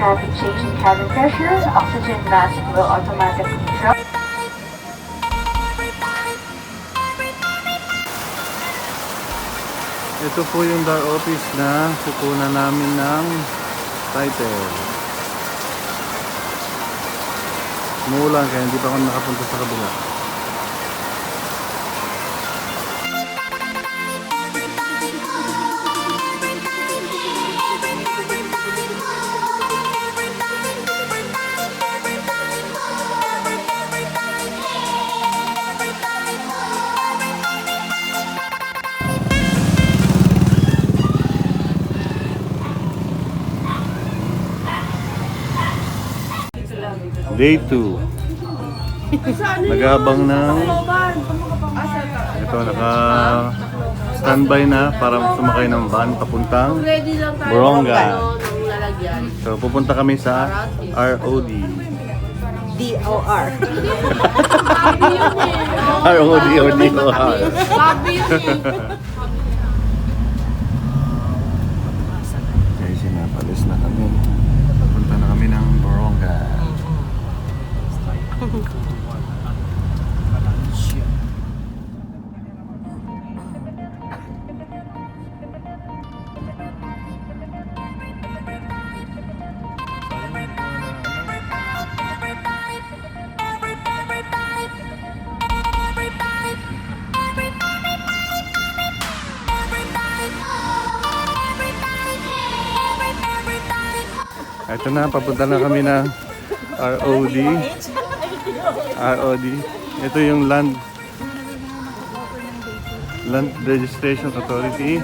rapid change in cabin pressure, oxygen mask will automatically drop. Ito po yung door office na kukunan namin ng title. Umuulan kaya hindi pa ako nakapunta sa kabila. Day 2. Nagabang ng ito, naka standby na para sumakay ng van papuntang Boronga. So pupunta kami sa ROD. DOR. ROD o DOR. Okay, sinapalis na kami. Pupunta na kami ng Boronga. Ito na, papunta na kami ng ROD. ROD. Ito yung Land Registration Authority.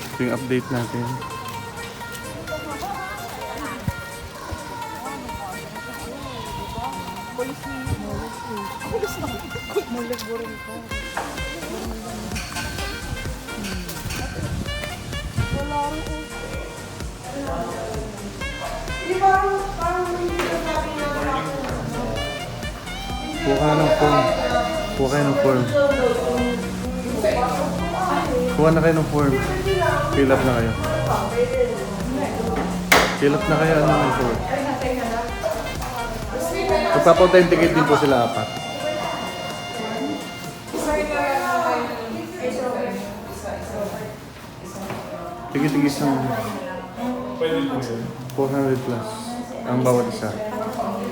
Ito yung update natin. Kuha ka ng form. Kuha kayo ng form. Kuha na kayo ng form. Fill up na kayo. Fill up na kayo ng form. Magpapa-authenticate din po sila apat. Tigis-tigis ng 400 plus ang bawat isa.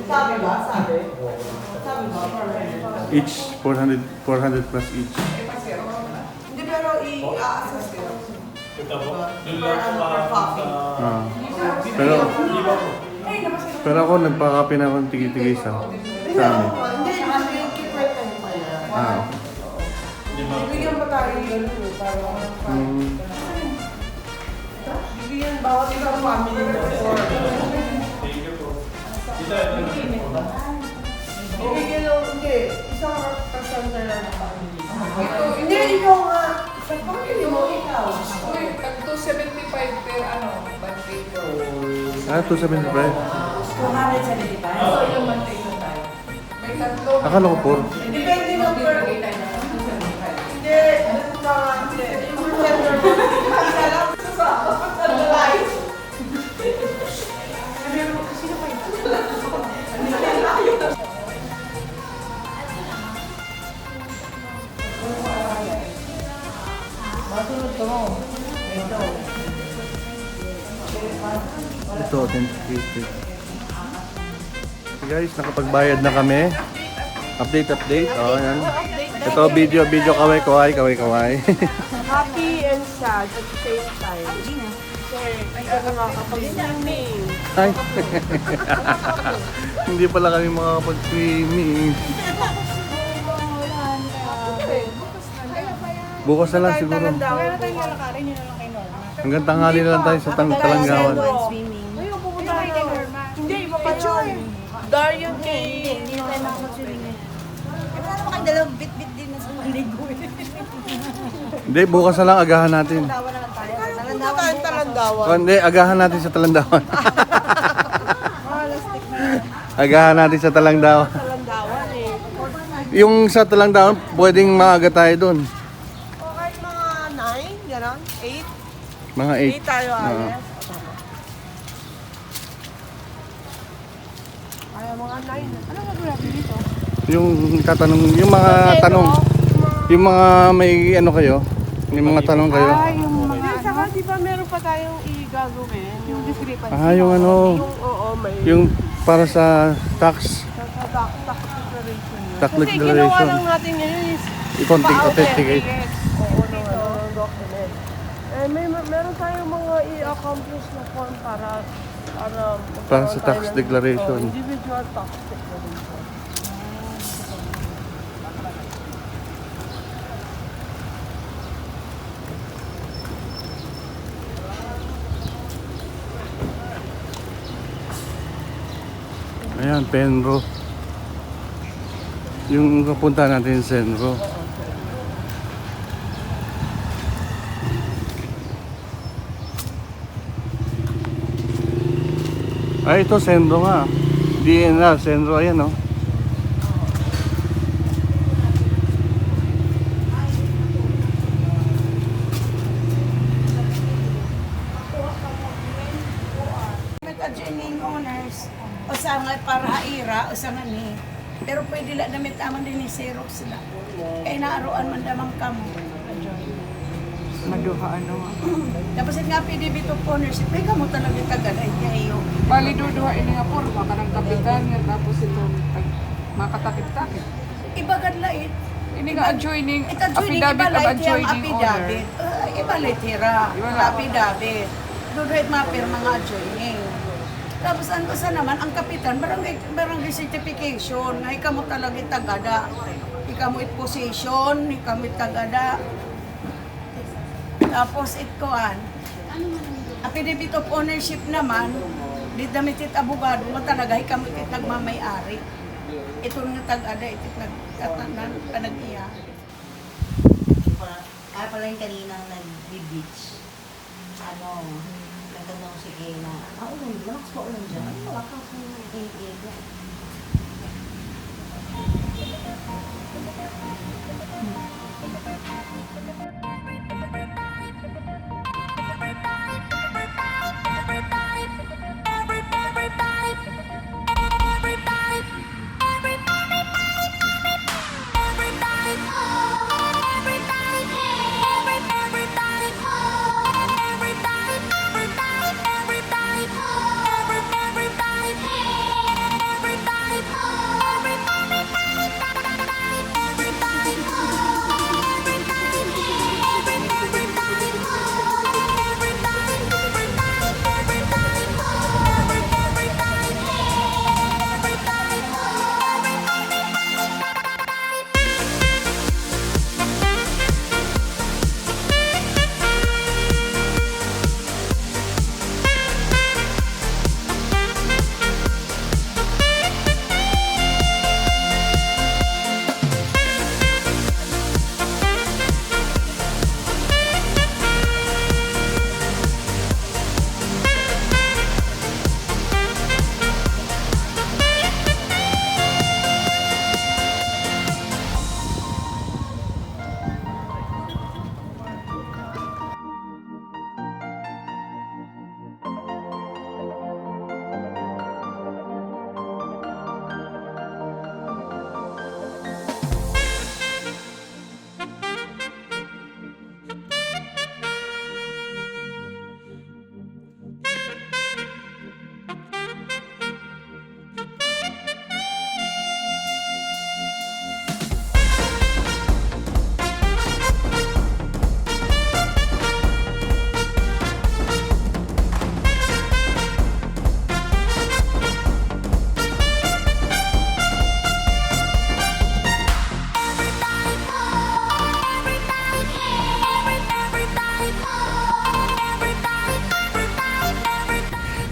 Sabi ba? Sabi? Each 400 plus each. Hindi, pero i-assess ko. Per coffee. Ah. Pero ako nagpa-copy na ako ng tigi-tigis sa amin. Hindi, keep right time pa yan. Ah. Bigyan pa tayo yung gano'n para... Bigyan bawat isang family or... Bigyan lang, hindi. Isang center lang na family. Hindi, ikaw nga. Sa family mo, ikaw. Uy, tag 275 per bantay ko. Ah, 275. 275? So, yung bantay ko tayo. May tatlo. Akala ko 4. Depende na per... Bigay tayo ng 275. Hindi, yung center mo. Isa lang sa life. Sino pa yun? Ito, authenticated. Okay guys, nakapagbayad na kami. Update. Oh, yan. Ito, video, kaway. Happy and sad at the same time. Sir, hindi ka nakakapag-swimming. Ay. Hindi pala kami makakapag-swimming. Bukas na lang siguro. Hanggang tanghali na lang tayo sa Talanggawan. Ayun, pupunta tayo kay Norma. Hindi, iba pa yun. Darian kay... Hindi na tayo makakapag-swimming ngayon. Eh, wala naman kayong dalawang bit-bit din na sa mga ligo. Hindi, bukas na lang agahan natin. Tawa na lang tayo. Pupunta tayong Talandawan. Oh, hindi, agahan natin sa Talanggawan. Agahan natin sa Talanggawan. Talandawan eh. Yung sa Talanggawan, pwedeng maaga tayo doon. O kahit mga 9, gano'n? 8? Mga 8. Hindi tayo alas. Ay, mga 9. Ano gagawin natin dito? Yung tatanong, yung mga tanong, yung mga may ano kayo, yung mga tanong kayo. Yung mga saka di ba meron pa tayong igagawin? Yung discrepancy. Yung ano, Yung, oo, may... yung para sa tax tax declaration yun. Tax Kasi ginawa declaration. lang natin ngayon is i-authenticate. Oo, ng document. Meron tayong mga i-accomplish na form para Para sa magkaroon tax tayo ng- declaration. Individual tax declaration. Ayan, Penro. Yung kapunta natin sa Penro. Ay, ito Sendro nga. DNR, Sendro, ayan oh. Nag-adjoining owners, o sa nga para haira, o sa nga ni. Pero pwede lang damit aman din ni Xerox sila. Kaya naaroan man damang kamo. Maduha ano nga. Tapos yun nga PDB to ownership, may kamo talaga tagalay kayo. Bali duduha ini nga porma ka ng kapitan nga tapos ito makatakip-takip. Ibagad lait. Ini nga adjoining Ito adjoining, affidavit of ibalay tiyang adjoining owner. affidavit. Ibalay tira, Iwala. affidavit. Doon mapir mga adjoining. Tapos ano sa naman, ang kapitan, barangay certification, nga ikaw mo talaga tagada. Ikaw mo position, ikaw mo tagada. Tapos itkoan, affidavit of ownership naman, di damitit abogado mo talaga, ikaw mo nagmamay-ari. Ito nga tagada, ito nag-iya. Pala yung kaninang nag-beach. Ano, nagandang si Kena. Ulan, malakas pa ulan dyan. Malakas pa ulan.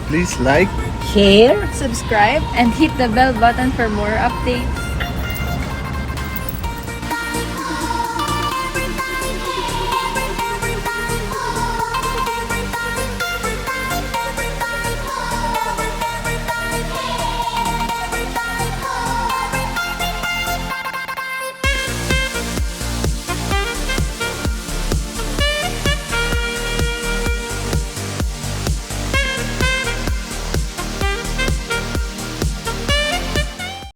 Please like, share, subscribe, and hit the bell button for more updates.